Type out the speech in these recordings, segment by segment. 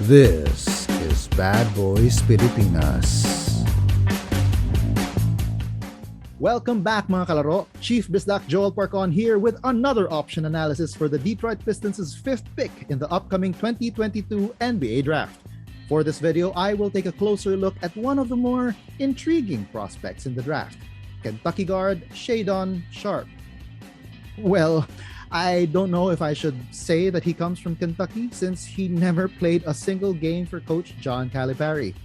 This is Bad Boys Pilipinas. Welcome back mga kalaro. Chief Bisdak Joel Parcon here with another option analysis for the Detroit Pistons' fifth pick in the upcoming 2022 NBA Draft. For this video, I will take a closer look at one of the more intriguing prospects in the draft, Kentucky guard Shaedon Sharpe. Well, I don't know if I should say that he comes from Kentucky since he never played a single game for Coach John Calipari.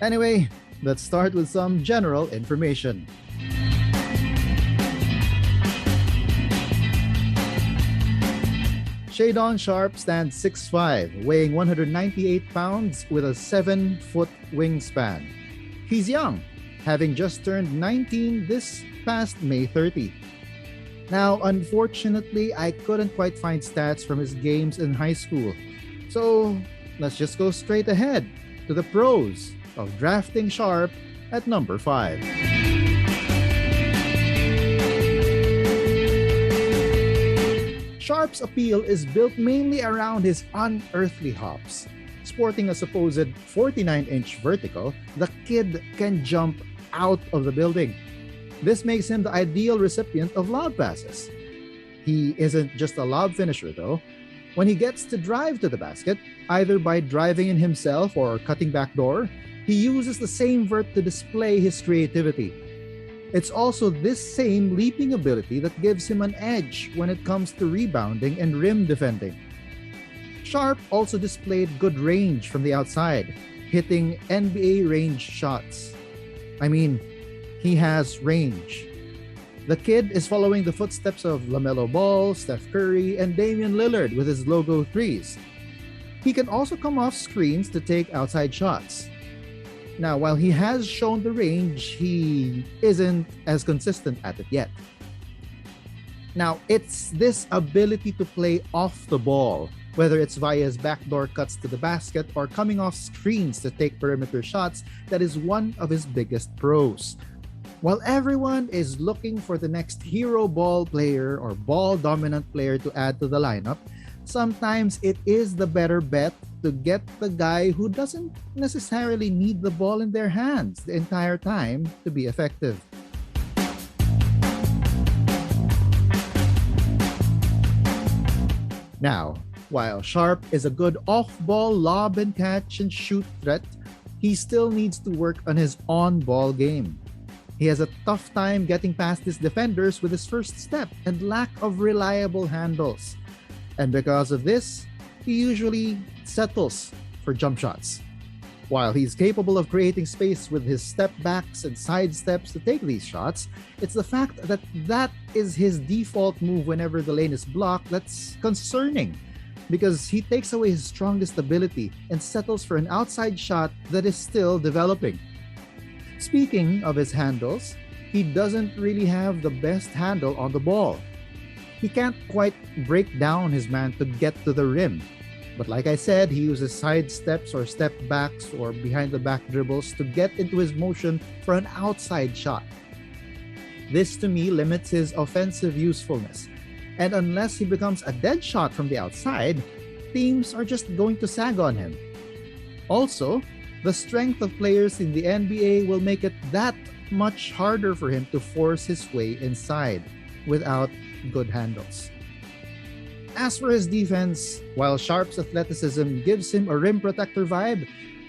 Anyway, let's start with some general information. Shaedon Sharpe stands 6'5", weighing 198 pounds with a 7-foot wingspan. He's young, having just turned 19 this past May 30. Now, unfortunately, I couldn't quite find stats from his games in high school. So, let's just go straight ahead to the pros of drafting Sharpe at number 5. Sharpe's appeal is built mainly around his unearthly hops. Sporting a supposed 49-inch vertical, the kid can jump out of the building. This makes him the ideal recipient of lob passes. He isn't just a lob finisher though. When he gets to drive to the basket, either by driving in himself or cutting back door, he uses the same vert to display his creativity. It's also this same leaping ability that gives him an edge when it comes to rebounding and rim defending. Sharpe also displayed good range from the outside, hitting NBA range shots. I mean, he has range. The kid is following the footsteps of LaMelo Ball, Steph Curry, and Damian Lillard with his logo threes. He can also come off screens to take outside shots. Now, while he has shown the range, he isn't as consistent at it yet. Now, it's this ability to play off the ball, whether it's via his backdoor cuts to the basket or coming off screens to take perimeter shots, that is one of his biggest pros. While everyone is looking for the next hero ball player or ball-dominant player to add to the lineup, sometimes it is the better bet to get the guy who doesn't necessarily need the ball in their hands the entire time to be effective. Now, while Sharpe is a good off-ball lob and catch and shoot threat, he still needs to work on his on-ball game. He has a tough time getting past his defenders with his first step and lack of reliable handles. And because of this, he usually settles for jump shots. While he's capable of creating space with his step backs and side steps to take these shots, it's the fact that that is his default move whenever the lane is blocked that's concerning, because he takes away his strongest ability and settles for an outside shot that is still developing. Speaking of his handles, he doesn't really have the best handle on the ball. He can't quite break down his man to get to the rim. But like I said, he uses side steps or step backs or behind the back dribbles to get into his motion for an outside shot. This to me limits his offensive usefulness. And unless he becomes a dead shot from the outside, teams are just going to sag on him. Also, the strength of players in the NBA will make it that much harder for him to force his way inside without good handles. As for his defense, while Sharpe's athleticism gives him a rim protector vibe,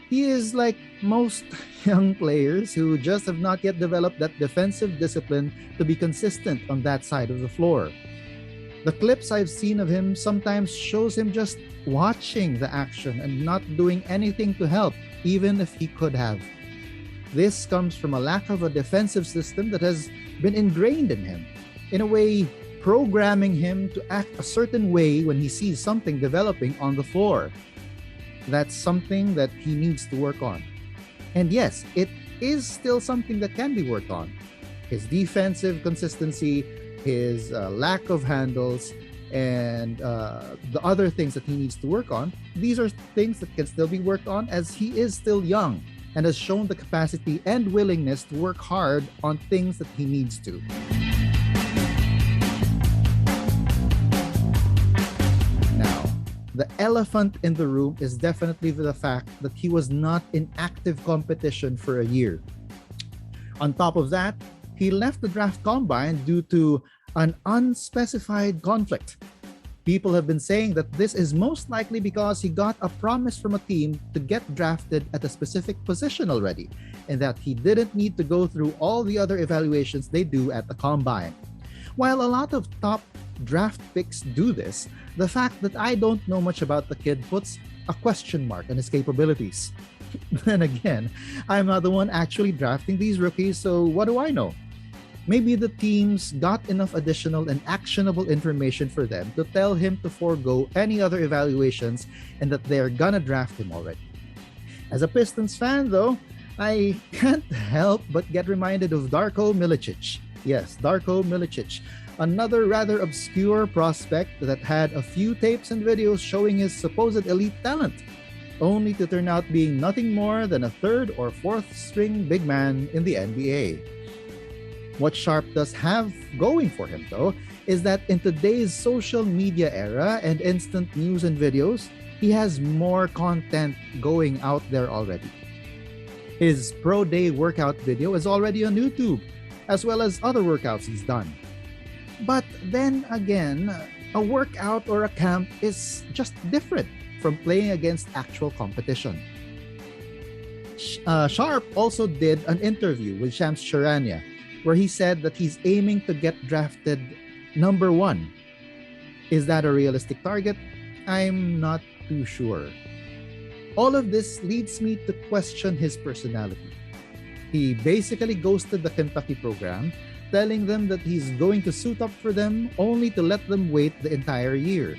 he is like most young players who just have not yet developed that defensive discipline to be consistent on that side of the floor. The clips I've seen of him sometimes shows him just watching the action and not doing anything to help, even if he could have. This comes from a lack of a defensive system that has been ingrained in him, in a way programming him to act a certain way when he sees something developing on the floor. That's something that he needs to work on. And yes, it is still something that can be worked on. His defensive consistency, his lack of handles, and the other things that he needs to work on, these are things that can still be worked on as he is still young and has shown the capacity and willingness to work hard on things that he needs to. Now, The elephant in the room is definitely the fact that he was not in active competition for a year. On top of that, he left the draft combine due to an unspecified conflict. People have been saying that this is most likely because he got a promise from a team to get drafted at a specific position already, and that he didn't need to go through all the other evaluations they do at the combine. While a lot of top draft picks do this, the fact that I don't know much about the kid puts a question mark on his capabilities. Then again, I'm not the one actually drafting these rookies, so what do I know? Maybe the teams got enough additional and actionable information for them to tell him to forego any other evaluations and that they're gonna draft him already. As a Pistons fan though, I can't help but get reminded of Darko Milicic. Yes, Darko Milicic, another rather obscure prospect that had a few tapes and videos showing his supposed elite talent, only to turn out being nothing more than a third or fourth string big man in the NBA. What Sharpe does have going for him, though, is that in today's social media era and instant news and videos, he has more content going out there already. His pro day workout video is already on YouTube, as well as other workouts he's done. But then again, a workout or a camp is just different from playing against actual competition. Sharpe also did an interview with Shams Charania, where he said that he's aiming to get drafted number 1. Is that a realistic target? I'm not too sure. All of this leads me to question his personality. He basically ghosted the Kentucky program, telling them that he's going to suit up for them only to let them wait the entire year.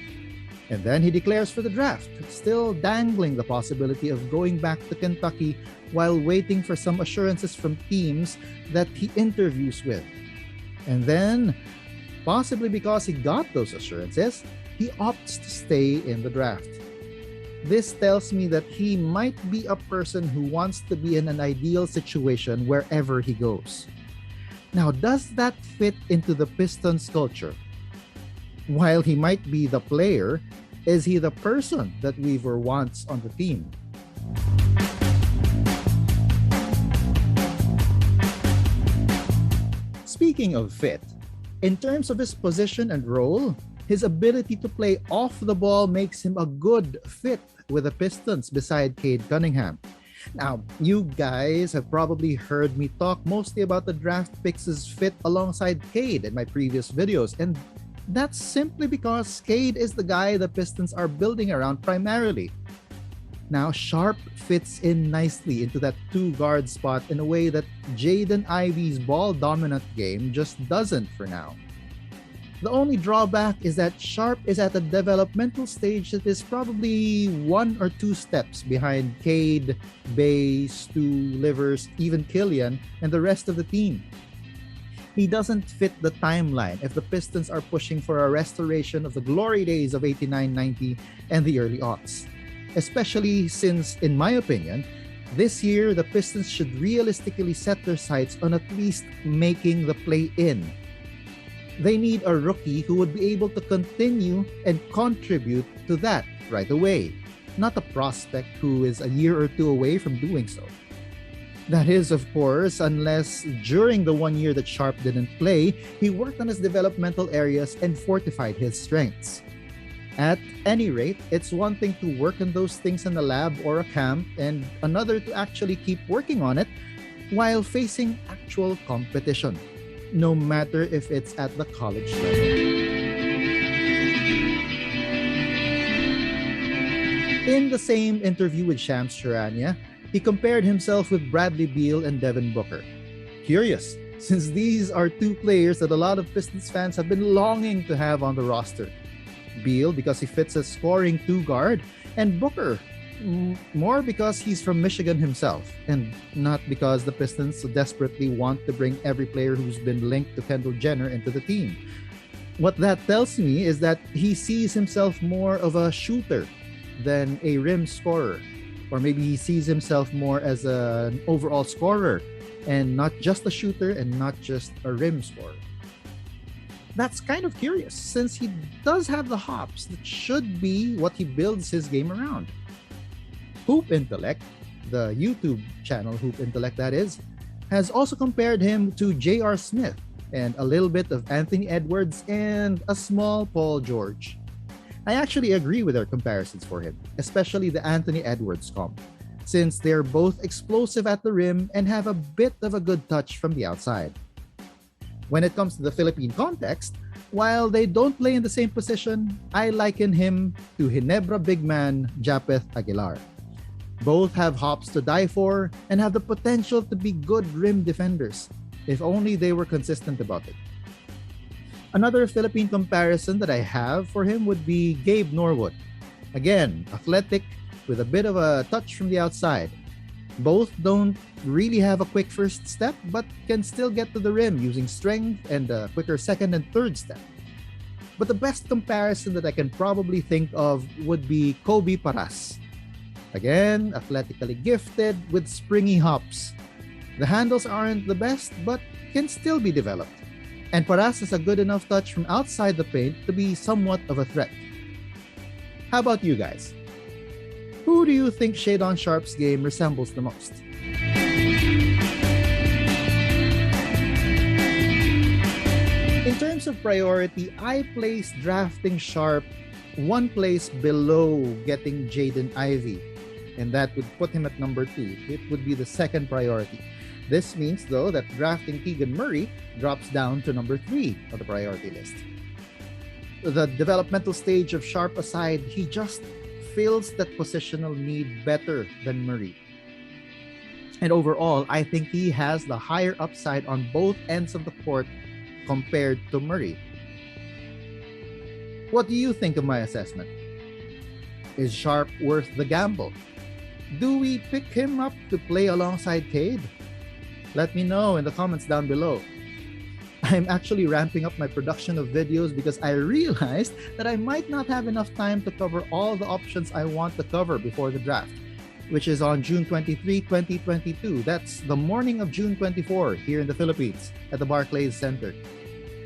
And then he declares for the draft, still dangling the possibility of going back to Kentucky while waiting for some assurances from teams that he interviews with. And then, possibly because he got those assurances, he opts to stay in the draft. This tells me that he might be a person who wants to be in an ideal situation wherever he goes. Now, does that fit into the Pistons culture? While he might be the player, is he the person that Weaver wants on the team? Speaking of fit, in terms of his position and role, his ability to play off the ball makes him a good fit with the Pistons beside Cade Cunningham. Now, you guys have probably heard me talk mostly about the draft picks' fit alongside Cade in my previous videos, and that's simply because Cade is the guy the Pistons are building around primarily. Now, Sharpe fits in nicely into that two-guard spot in a way that Jaden Ivey's ball-dominant game just doesn't for now. The only drawback is that Sharpe is at a developmental stage that is probably 1 or 2 steps behind Cade, Bay, Stu, Livers, even Killian, and the rest of the team. He doesn't fit the timeline if the Pistons are pushing for a restoration of the glory days of 89-90 and the early aughts. Especially since, in my opinion, this year the Pistons should realistically set their sights on at least making the play-in. They need a rookie who would be able to continue and contribute to that right away, not a prospect who is a year or 2 away from doing so. That is, of course, unless during the 1 year that Sharpe didn't play, he worked on his developmental areas and fortified his strengths. At any rate, it's one thing to work on those things in a lab or a camp, and another to actually keep working on it while facing actual competition, no matter if it's at the college level. In the same interview with Shams Charania, he compared himself with Bradley Beal and Devin Booker. Curious, since these are 2 players that a lot of Pistons fans have been longing to have on the roster. Beal because he fits as scoring 2-guard, and Booker more because he's from Michigan himself, and not because the Pistons desperately want to bring every player who's been linked to Kendall Jenner into the team. What that tells me is that he sees himself more of a shooter than a rim scorer, or maybe he sees himself more as an overall scorer and not just a shooter and not just a rim scorer. That's kind of curious since he does have the hops that should be what he builds his game around. Hoop Intellect, the YouTube channel Hoop Intellect that is, has also compared him to J.R. Smith and a little bit of Anthony Edwards and a small Paul George. I actually agree with their comparisons for him, especially the Anthony Edwards comp, since they're both explosive at the rim and have a bit of a good touch from the outside. When it comes to the Philippine context, while they don't play in the same position, I liken him to Ginebra big man Japeth Aguilar. Both have hops to die for and have the potential to be good rim defenders, if only they were consistent about it. Another Philippine comparison that I have for him would be Gabe Norwood. Again, athletic with a bit of a touch from the outside. Both don't really have a quick first step but can still get to the rim using strength and a quicker second and third step. But the best comparison that I can probably think of would be Kobe Paras. Again, athletically gifted with springy hops. The handles aren't the best but can still be developed. And Paras has a good enough touch from outside the paint to be somewhat of a threat. How about you guys? Who do you think Shaedon Sharpe's game resembles the most? In terms of priority, I place drafting Sharpe one place below getting Jaden Ivey, and that would put him at number 2. It would be the second priority. This means, though, that drafting Keegan Murray drops down to number 3 on the priority list. The developmental stage of Sharpe aside, he just fills that positional need better than Murray. And overall, I think he has the higher upside on both ends of the court compared to Murray. What do you think of my assessment? Is Sharpe worth the gamble? Do we pick him up to play alongside Cade? Let me know in the comments down below. I'm actually ramping up my production of videos because I realized that I might not have enough time to cover all the options I want to cover before the draft, which is on June 23, 2022. That's the morning of June 24 here in the Philippines at the Barclays Center.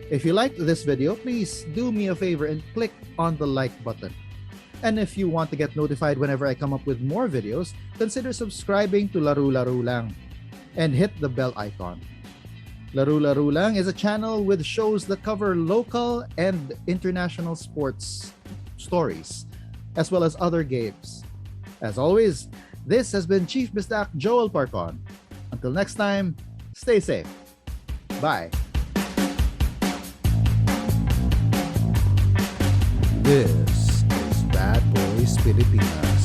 If you liked this video, please do me a favor and click on the like button. And if you want to get notified whenever I come up with more videos, consider subscribing to Laro-Laro lang and hit the bell icon. Laro-Laro lang is a channel with shows that cover local and international sports stories, as well as other games. As always, this has been Chief Bisdak Joel Parcon. Until next time, stay safe. Bye. This is Bad Boys Pilipinas.